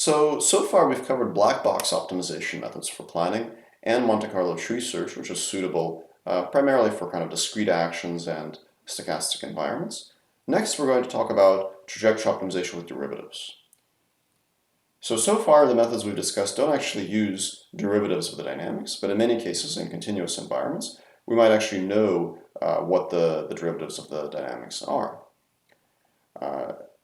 So far we've covered black box optimization methods for planning and Monte Carlo tree search, which is suitable primarily for kind of discrete actions and stochastic environments. Next, we're going to talk about trajectory optimization with derivatives. So far the methods we've discussed don't actually use derivatives of the dynamics, but in many cases in continuous environments, we might actually know what the derivatives of the dynamics are.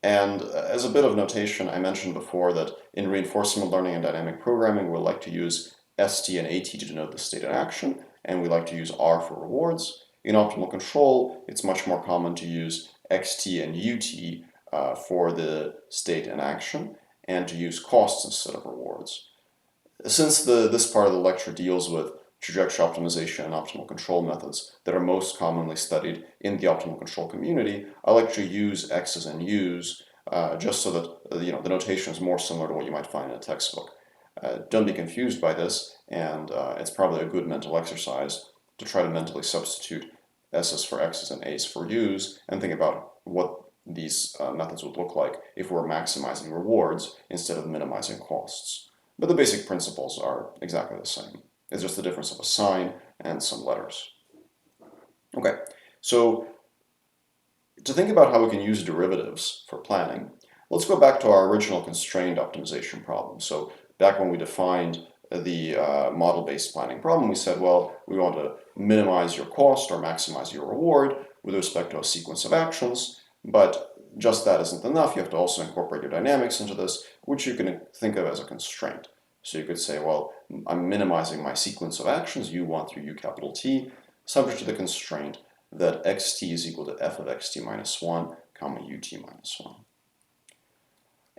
And as a bit of notation, I mentioned before that in reinforcement learning and dynamic programming, we like to use ST and AT to denote the state in action, and we like to use R for rewards. In optimal control, it's much more common to use XT and UT for the state in action, and to use costs instead of rewards. Since this part of the lecture deals with trajectory optimization and optimal control methods that are most commonly studied in the optimal control community, I like to use X's and U's just so that the notation is more similar to what you might find in a textbook. Don't be confused by this, and it's probably a good mental exercise to try to mentally substitute S's for X's and A's for U's and think about what these methods would look like if we were maximizing rewards instead of minimizing costs. But the basic principles are exactly the same. It's just the difference of a sign and some letters. Okay, so to think about how we can use derivatives for planning, let's go back to our original constrained optimization problem. So back when we defined the model-based planning problem, we said, well, we want to minimize your cost or maximize your reward with respect to a sequence of actions, but just that isn't enough. You have to also incorporate your dynamics into this, which you can think of as a constraint. So you could say, well, I'm minimizing my sequence of actions, U1 through U capital T, subject to the constraint that xt is equal to f of xt minus 1, comma ut minus 1.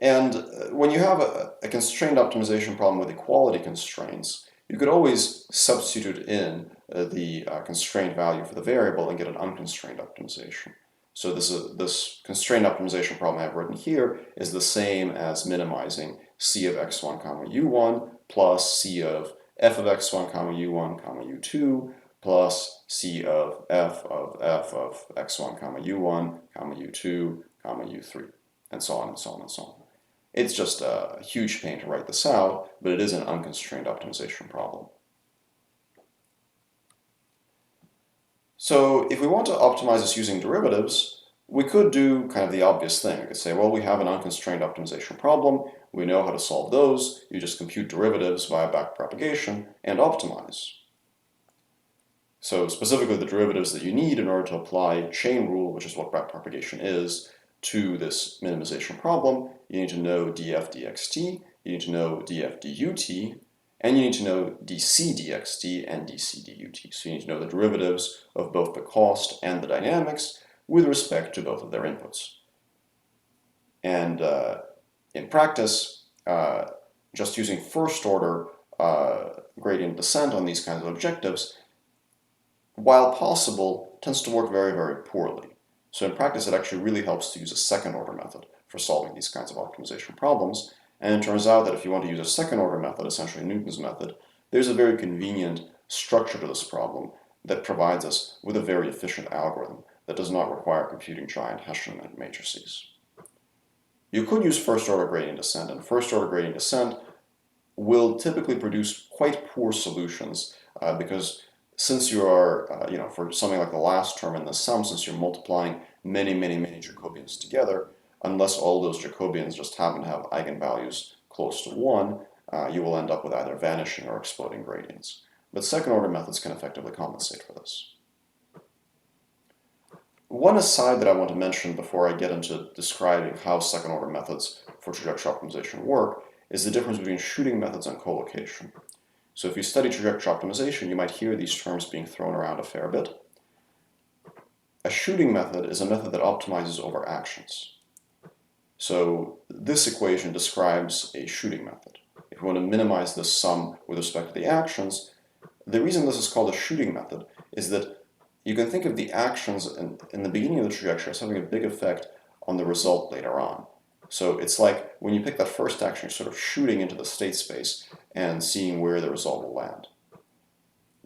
And when you have a constrained optimization problem with equality constraints, you could always substitute in the constraint value for the variable and get an unconstrained optimization. So this constrained optimization problem I have written here is the same as minimizing c of x1 comma u1 plus c of f of x1 comma u1 comma u2 plus c of f of x1 comma u1 comma u2 comma u3, and so on and so on and so on. It's just a huge pain to write this out, but it is an unconstrained optimization problem. So if we want to optimize this using derivatives, we could do kind of the obvious thing. We could say, well, we have an unconstrained optimization problem. We know how to solve those. You just compute derivatives via backpropagation and optimize. So specifically the derivatives that you need in order to apply chain rule, which is what backpropagation is, to this minimization problem, you need to know df dxt, you need to know df dut, and you need to know dc dxt and dc dut. So you need to know the derivatives of both the cost and the dynamics with respect to both of their inputs. And in practice, just using first order gradient descent on these kinds of objectives, while possible, tends to work very, very poorly. So in practice, it actually really helps to use a second order method for solving these kinds of optimization problems. And it turns out that if you want to use a second order method, essentially Newton's method, there's a very convenient structure to this problem that provides us with a very efficient algorithm that does not require computing giant Hessian matrices. You could use first order gradient descent, and first order gradient descent will typically produce quite poor solutions because since you are, for something like the last term in the sum, since you're multiplying many, many, many Jacobians together, unless all those Jacobians just happen to have eigenvalues close to 1, you will end up with either vanishing or exploding gradients. But second order methods can effectively compensate for this. One aside that I want to mention before I get into describing how second order methods for trajectory optimization work is the difference between shooting methods and collocation. So if you study trajectory optimization, you might hear these terms being thrown around a fair bit. A shooting method is a method that optimizes over actions. So this equation describes a shooting method. If we want to minimize this sum with respect to the actions, the reason this is called a shooting method is that you can think of the actions in the beginning of the trajectory as having a big effect on the result later on. So it's like when you pick that first action, you're sort of shooting into the state space and seeing where the result will land.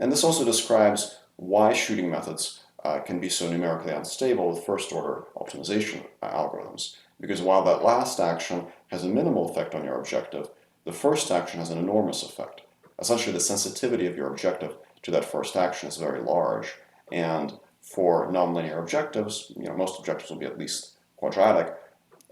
And this also describes why shooting methods can be so numerically unstable with first order optimization algorithms. Because while that last action has a minimal effect on your objective, the first action has an enormous effect. Essentially, the sensitivity of your objective to that first action is very large, and for nonlinear objectives, most objectives will be at least quadratic,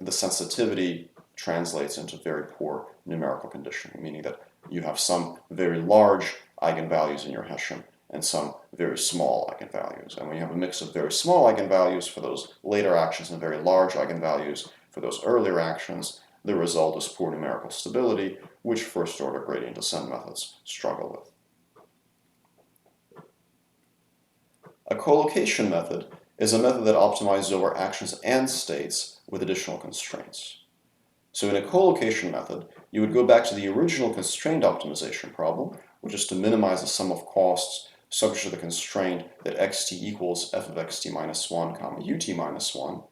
the sensitivity translates into very poor numerical conditioning, meaning that you have some very large eigenvalues in your Hessian and some very small eigenvalues. And when you have a mix of very small eigenvalues for those later actions and very large eigenvalues for those earlier actions, the result is poor numerical stability, which first-order gradient descent methods struggle with. A collocation method is a method that optimizes over actions and states with additional constraints. So in a collocation method, you would go back to the original constraint optimization problem, which is to minimize the sum of costs subject to the constraint that xt equals f of xt minus 1 comma ut minus 1.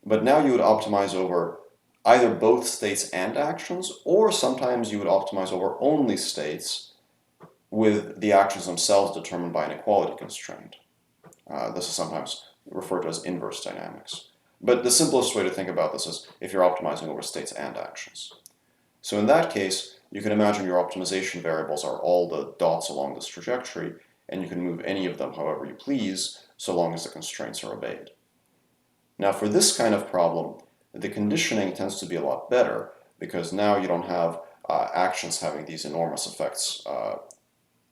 But now you would optimize over either both states and actions, or sometimes you would optimize over only states with the actions themselves determined by an equality constraint. This is sometimes referred to as inverse dynamics. But the simplest way to think about this is if you're optimizing over states and actions. So in that case, you can imagine your optimization variables are all the dots along this trajectory, and you can move any of them however you please, so long as the constraints are obeyed. Now for this kind of problem, the conditioning tends to be a lot better, because now you don't have actions having these enormous effects to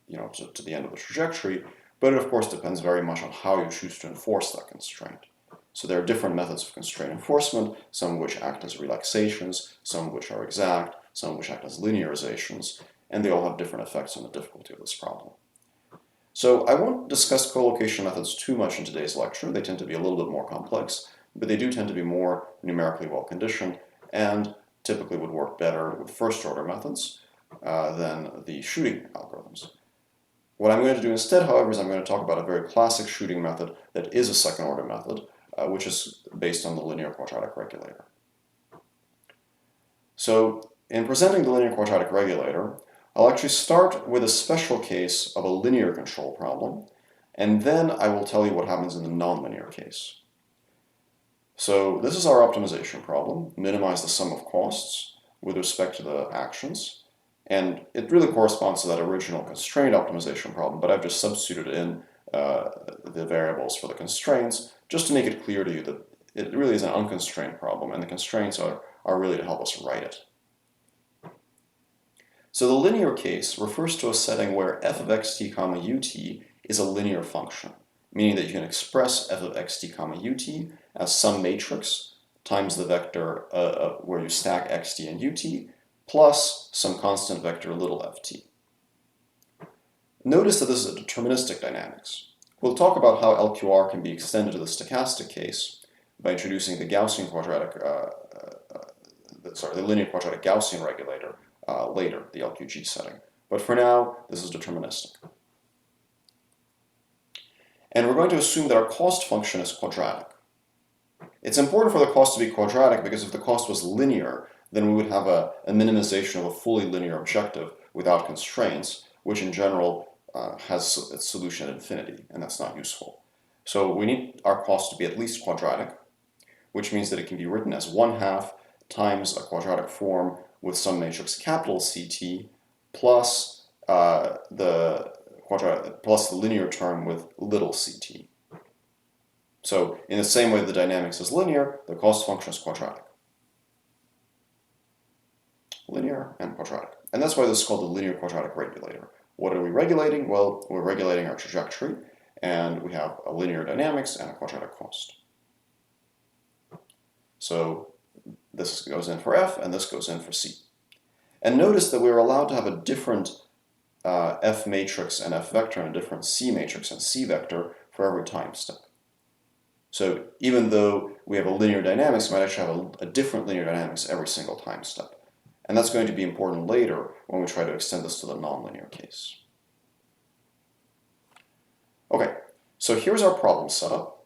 the end of the trajectory, but it of course depends very much on how you choose to enforce that constraint. So there are different methods of constraint enforcement, some of which act as relaxations, some of which are exact, some of which act as linearizations, and they all have different effects on the difficulty of this problem. So I won't discuss collocation methods too much in today's lecture. They tend to be a little bit more complex, but they do tend to be more numerically well-conditioned and typically would work better with first-order methods than the shooting algorithms. What I'm going to do instead, however, is I'm going to talk about a very classic shooting method that is a second-order method, which is based on the linear quadratic regulator. So in presenting the linear quadratic regulator, I'll actually start with a special case of a linear control problem, and then I will tell you what happens in the nonlinear case. So this is our optimization problem, minimize the sum of costs with respect to the actions, and it really corresponds to that original constraint optimization problem, but I've just substituted in the variables for the constraints just to make it clear to you that it really is an unconstrained problem, and the constraints are really to help us write it. So the linear case refers to a setting where f of xt comma ut is a linear function, meaning that you can express f of xt comma ut as some matrix times the vector where you stack xt and ut plus some constant vector little ft. Notice that this is a deterministic dynamics. We'll talk about how LQR can be extended to the stochastic case by introducing the Gaussian quadratic, the linear quadratic Gaussian regulator later, the LQG setting. But for now, this is deterministic. And we're going to assume that our cost function is quadratic. It's important for the cost to be quadratic because if the cost was linear, then we would have a minimization of a fully linear objective without constraints, which in general has its solution at infinity, and that's not useful. So we need our cost to be at least quadratic, which means that it can be written as 1/2 times a quadratic form with some matrix capital CT plus the linear term with little ct. So in the same way the dynamics is linear, the cost function is quadratic. Linear and quadratic. And that's why this is called the linear quadratic regulator. What are we regulating? Well, we're regulating our trajectory, and we have a linear dynamics and a quadratic cost. So this goes in for f, and this goes in for c. And notice that we're allowed to have a different f matrix and f vector and a different c matrix and c vector for every time step. So even though we have a linear dynamics, we might actually have a different linear dynamics every single time step. And that's going to be important later when we try to extend this to the nonlinear case. Okay, so here's our problem setup.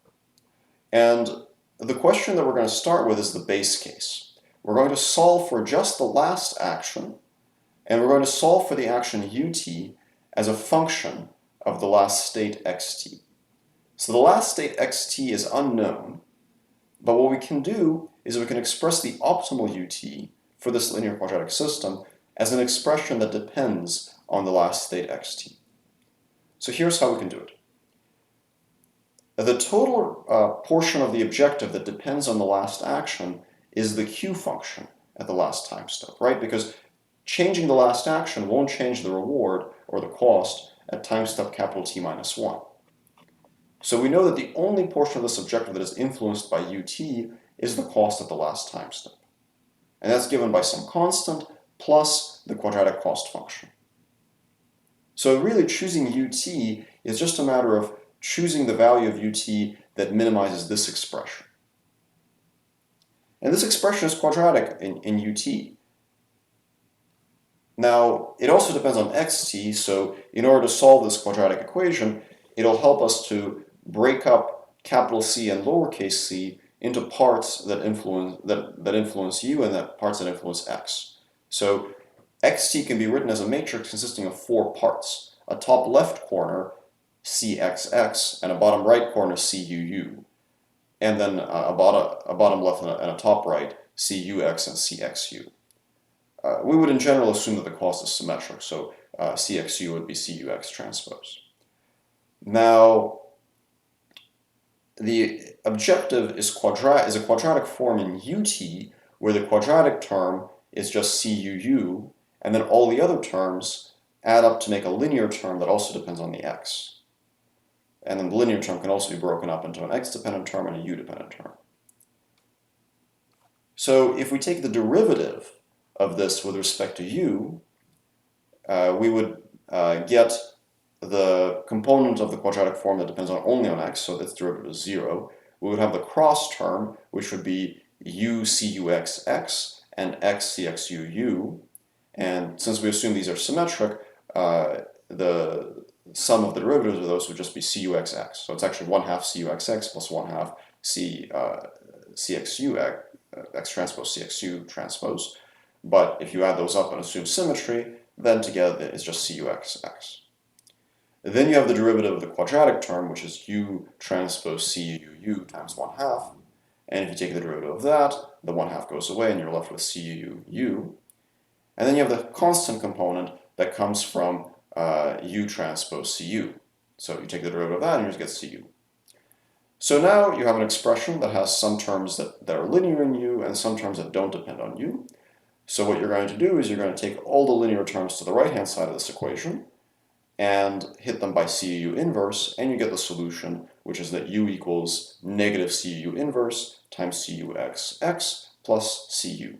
And the question that we're going to start with is the base case. We're going to solve for just the last action, and we're going to solve for the action ut as a function of the last state xt. So the last state xt is unknown, but what we can do is we can express the optimal ut for this linear quadratic system as an expression that depends on the last state xt. So here's how we can do it. The total portion of the objective that depends on the last action is the q function at the last time step, right? Because changing the last action won't change the reward or the cost at time step capital T minus 1. So we know that the only portion of this objective that is influenced by ut is the cost at the last time step. And that's given by some constant plus the quadratic cost function. So really choosing ut is just a matter of choosing the value of ut that minimizes this expression. And this expression is quadratic in ut. Now, it also depends on xt, so in order to solve this quadratic equation, it'll help us to break up capital C and lowercase c into parts that influence u and parts that influence x. So xt can be written as a matrix consisting of 4 parts: a top left corner, cxx, and a bottom right corner, cuu, and then a bottom left and a top right, cux and cxu. We would in general assume that the cost is symmetric, so cxu would be cux transpose. Now, the objective is a quadratic form in ut, where the quadratic term is just cuu, and then all the other terms add up to make a linear term that also depends on the x. And then the linear term can also be broken up into an x-dependent term and a u-dependent term. So if we take the derivative of this with respect to u, we would get the component of the quadratic form that depends only on x, so its derivative is 0. We would have the cross term, which would be u cux x and x cxuu. And since we assume these are symmetric, the sum of the derivatives of those would just be cuxx. So it's actually 1/2 cuxx plus 1/2 cxu x transpose cxu transpose. But if you add those up and assume symmetry, then together it's just cuxx. Then you have the derivative of the quadratic term, which is u transpose cuu times 1/2. And if you take the derivative of that, the 1/2 goes away and you're left with cuu. And then you have the constant component that comes from u transpose cu. So you take the derivative of that and you just get cu. So now you have an expression that has some terms that are linear in u and some terms that don't depend on u. So what you're going to do is you're going to take all the linear terms to the right-hand side of this equation and hit them by cuu inverse, and you get the solution, which is that u equals negative cuu inverse times cuxx plus cu.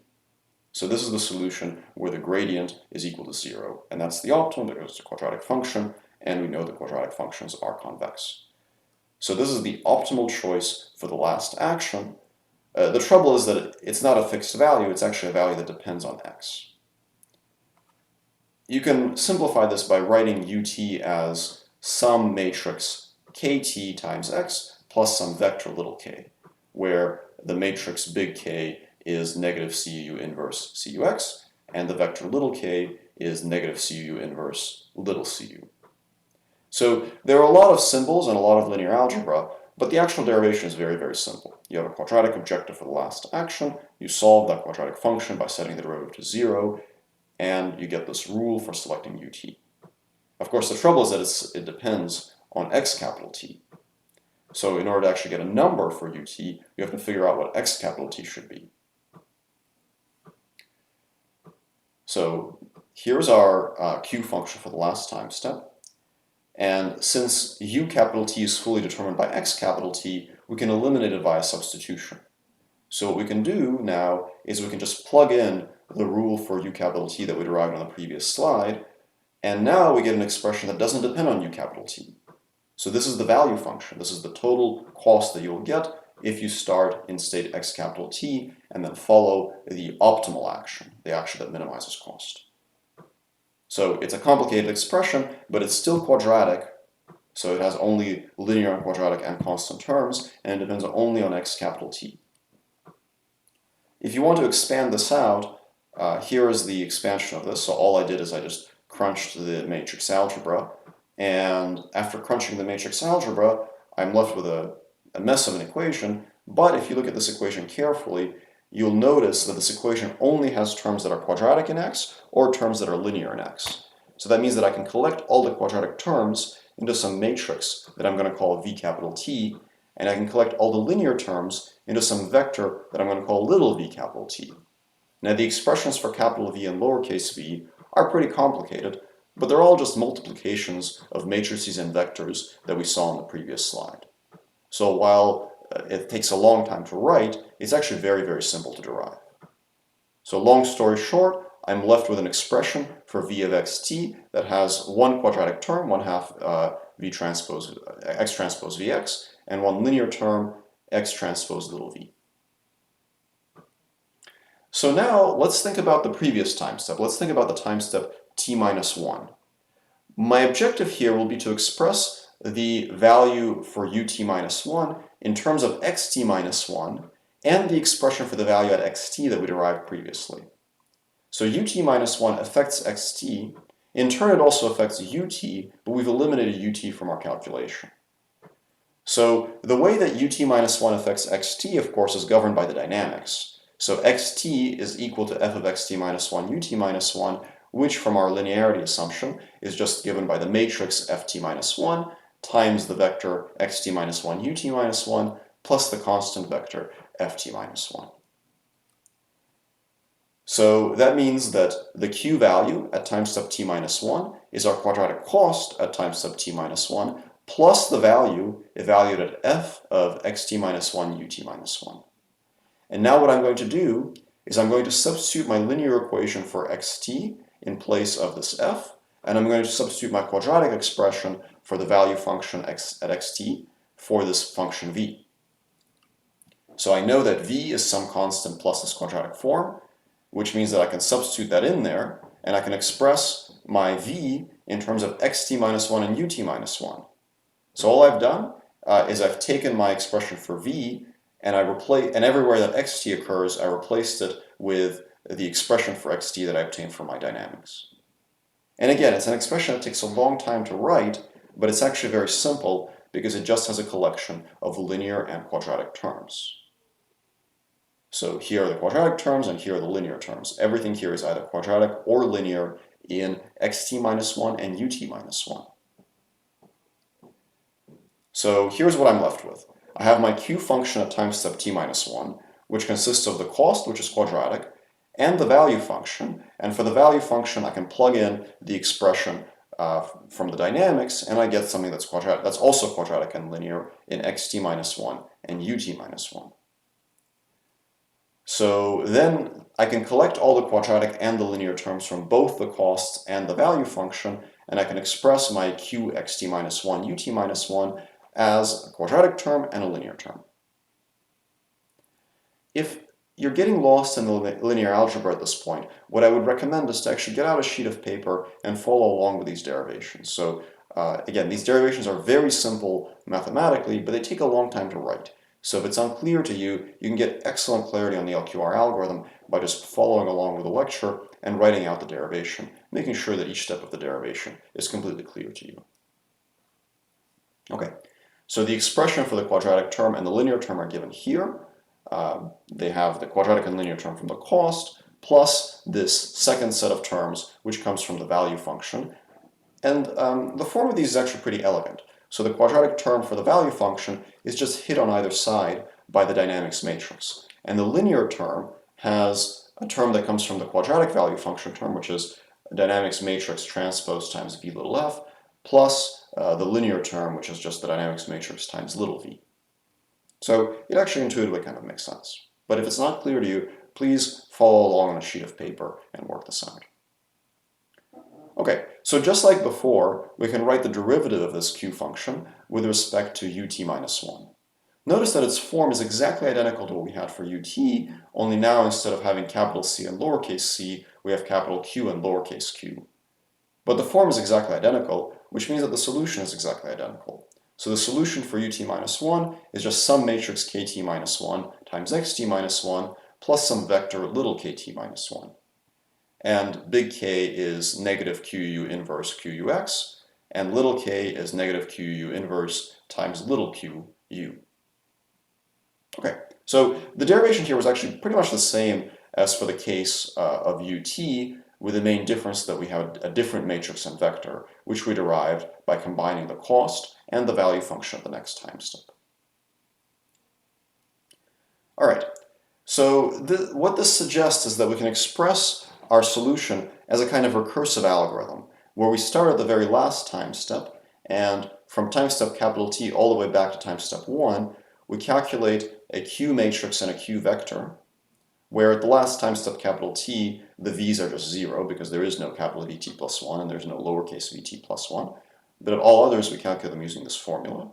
So this is the solution where the gradient is equal to 0, and that's the optimum because it's a quadratic function, and we know that quadratic functions are convex. So this is the optimal choice for the last action. The trouble is that it's not a fixed value, it's actually a value that depends on x. You can simplify this by writing ut as some matrix kt times x plus some vector little k, where the matrix big K is negative cu inverse cux, and the vector little k is negative cu inverse little cu. So there are a lot of symbols and a lot of linear algebra, but the actual derivation is very, very simple. You have a quadratic objective for the last action, you solve that quadratic function by setting the derivative to 0, and you get this rule for selecting ut. Of course, the trouble is that it depends on x capital T. So in order to actually get a number for ut, you have to figure out what x capital T should be. So here's our q function for the last time step. And since u capital T is fully determined by x capital T, we can eliminate it via substitution. So what we can do now is we can just plug in the rule for u capital T that we derived on the previous slide, and now we get an expression that doesn't depend on u capital T. So this is the value function. This is the total cost that you'll get if you start in state x capital T and then follow the optimal action, the action that minimizes cost. So it's a complicated expression, but it's still quadratic, so it has only linear and quadratic and constant terms, and it depends only on x capital T. If you want to expand this out, here is the expansion of this. So all I did is I just crunched the matrix algebra, and after crunching the matrix algebra, I'm left with a mess of an equation, but if you look at this equation carefully, you'll notice that this equation only has terms that are quadratic in x or terms that are linear in x. So that means that I can collect all the quadratic terms into some matrix that I'm going to call V capital T, and I can collect all the linear terms into some vector that I'm going to call little v capital T. Now the expressions for capital V and lowercase v are pretty complicated, but they're all just multiplications of matrices and vectors that we saw in the previous slide. So while it takes a long time to write, it's actually very, very simple to derive. So long story short, I'm left with an expression for v of xt that has one quadratic term, 1/2 v transpose x transpose vx, and one linear term, x transpose little v. So now let's think about the previous time step. Let's think about the time step t minus 1. My objective here will be to express the value for ut minus 1 in terms of xt minus 1 and the expression for the value at xt that we derived previously. So ut minus 1 affects xt. In turn, it also affects ut, but we've eliminated ut from our calculation. So the way that ut minus 1 affects xt, of course, is governed by the dynamics. So xt is equal to f of xt minus 1 ut minus 1, which from our linearity assumption is just given by the matrix ft minus 1 times the vector xt minus 1 ut minus 1 plus the constant vector ft minus 1. So that means that the q value at time step t minus 1 is our quadratic cost at time step t minus 1 plus the value evaluated at f of xt minus 1 ut minus 1. And now what I'm going to do is I'm going to substitute my linear equation for xt in place of this f, and I'm going to substitute my quadratic expression for the value function at xt for this function v. So I know that v is some constant plus this quadratic form, which means that I can substitute that in there, and I can express my v in terms of xt minus 1 and ut minus 1. So all I've done is I've taken my expression for v, and everywhere that xt occurs, I replaced it with the expression for xt that I obtained from my dynamics. And again, it's an expression that takes a long time to write, but it's actually very simple because it just has a collection of linear and quadratic terms. So here are the quadratic terms and here are the linear terms. Everything here is either quadratic or linear in xt minus 1 and ut minus 1. So here's what I'm left with. I have my q function at time step t minus 1, which consists of the cost, which is quadratic, and the value function. And for the value function, I can plug in the expression from the dynamics, and I get something that's quadratic, that's also quadratic and linear in xt minus 1 and ut minus 1. So then I can collect all the quadratic and the linear terms from both the costs and the value function, and I can express my q xt minus 1 ut minus 1 as a quadratic term and a linear term. If you're getting lost in the linear algebra at this point, what I would recommend is to actually get out a sheet of paper and follow along with these derivations. So again, these derivations are very simple mathematically, but they take a long time to write. So if it's unclear to you, you can get excellent clarity on the LQR algorithm by just following along with the lecture and writing out the derivation, making sure that each step of the derivation is completely clear to you. Okay, so the expression for the quadratic term and the linear term are given here. They have the quadratic and linear term from the cost, plus this second set of terms, which comes from the value function. And the form of these is actually pretty elegant. So the quadratic term for the value function is just hit on either side by the dynamics matrix. And the linear term has a term that comes from the quadratic value function term, which is dynamics matrix transpose times v little f, plus the linear term, which is just the dynamics matrix times little v. So it actually intuitively kind of makes sense. But if it's not clear to you, please follow along on a sheet of paper and work this out. Okay, so just like before, we can write the derivative of this q function with respect to ut minus 1. Notice that its form is exactly identical to what we had for ut, only now instead of having capital C and lowercase c, we have capital Q and lowercase q. But the form is exactly identical, which means that the solution is exactly identical. So the solution for ut minus 1 is just some matrix kt minus 1 times xt minus 1 plus some vector little kt minus 1. And big K is negative QU inverse QUX, and little k is negative QU inverse times little QU. Okay, So the derivation here was actually pretty much the same as for the case of ut, with the main difference that we have a different matrix and vector, which we derived by combining the cost and the value function at the next time step. All right, so what this suggests is that we can express our solution as a kind of recursive algorithm, where we start at the very last time step, and from time step capital T all the way back to time step 1, we calculate a Q matrix and a Q vector, where at the last time step capital T, the v's are just 0 because there is no capital Vt plus 1 and there's no lowercase vt plus 1. But at all others, we calculate them using this formula.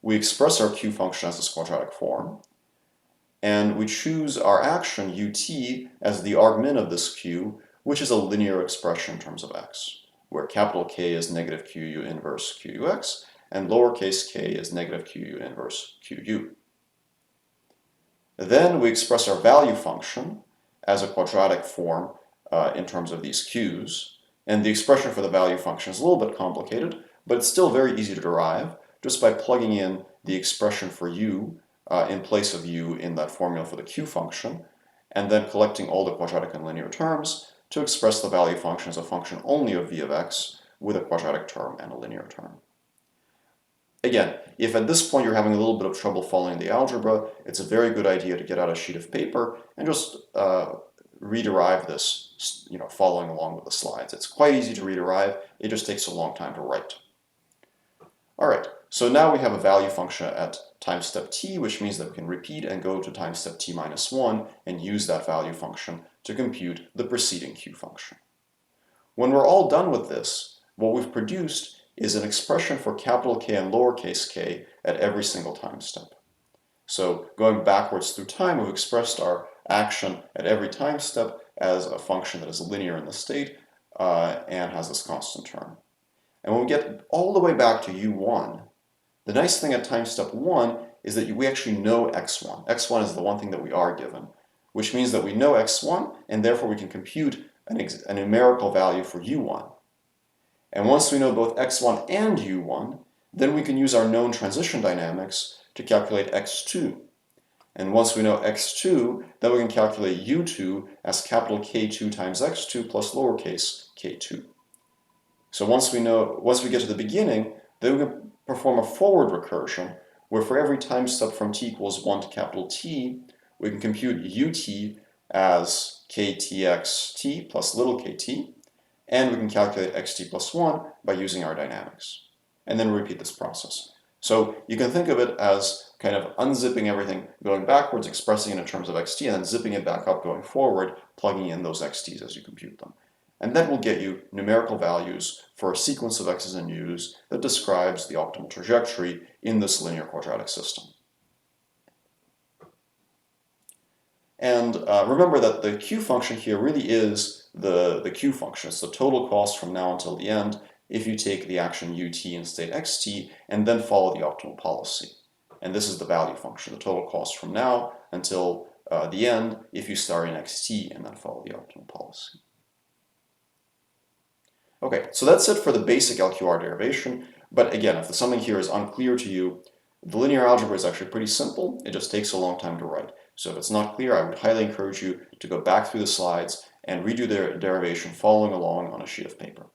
We express our Q function as this quadratic form, and we choose our action ut as the argmin of this Q, which is a linear expression in terms of x, where capital K is negative Qu inverse Qux, and lowercase k is negative Qu inverse Qu. Then we express our value function as a quadratic form in terms of these Q's. And the expression for the value function is a little bit complicated, but it's still very easy to derive just by plugging in the expression for u in place of u in that formula for the Q function, and then collecting all the quadratic and linear terms to express the value function as a function only of v of x with a quadratic term and a linear term. Again, if at this point you're having a little bit of trouble following the algebra, it's a very good idea to get out a sheet of paper and just rederive this, following along with the slides. It's quite easy to rederive, it just takes a long time to write. All right, so now we have a value function at time step t, which means that we can repeat and go to time step t minus 1 and use that value function to compute the preceding Q function. When we're all done with this, what we've produced is an expression for capital K and lowercase k at every single time step. So going backwards through time, we've expressed our action at every time step as a function that is linear in the state and has this constant term. And when we get all the way back to u1, the nice thing at time step 1 is that we actually know x1. x1 is the one thing that we are given, which means that we know x1, and therefore we can compute a numerical value for u1. And once we know both x1 and u1, then we can use our known transition dynamics to calculate x2. And once we know x2, then we can calculate u2 as capital K2 times x2 plus lowercase k2. So once we get to the beginning, then we can perform a forward recursion, where for every time step from t equals 1 to capital T, we can compute ut as ktxt plus little kt, and we can calculate xt plus 1 by using our dynamics. And then repeat this process. So you can think of it as kind of unzipping everything, going backwards, expressing it in terms of xt, and then zipping it back up going forward, plugging in those xt's as you compute them. And that will get you numerical values for a sequence of x's and u's that describes the optimal trajectory in this linear quadratic system. And remember that the Q function here really is the Q function. It's the total cost from now until the end if you take the action ut in state xt and then follow the optimal policy. And this is the value function, the total cost from now until the end if you start in xt and then follow the optimal policy. Okay, so that's it for the basic LQR derivation, but again, if something here is unclear to you, the linear algebra is actually pretty simple, it just takes a long time to write. So if it's not clear, I would highly encourage you to go back through the slides and redo the derivation following along on a sheet of paper.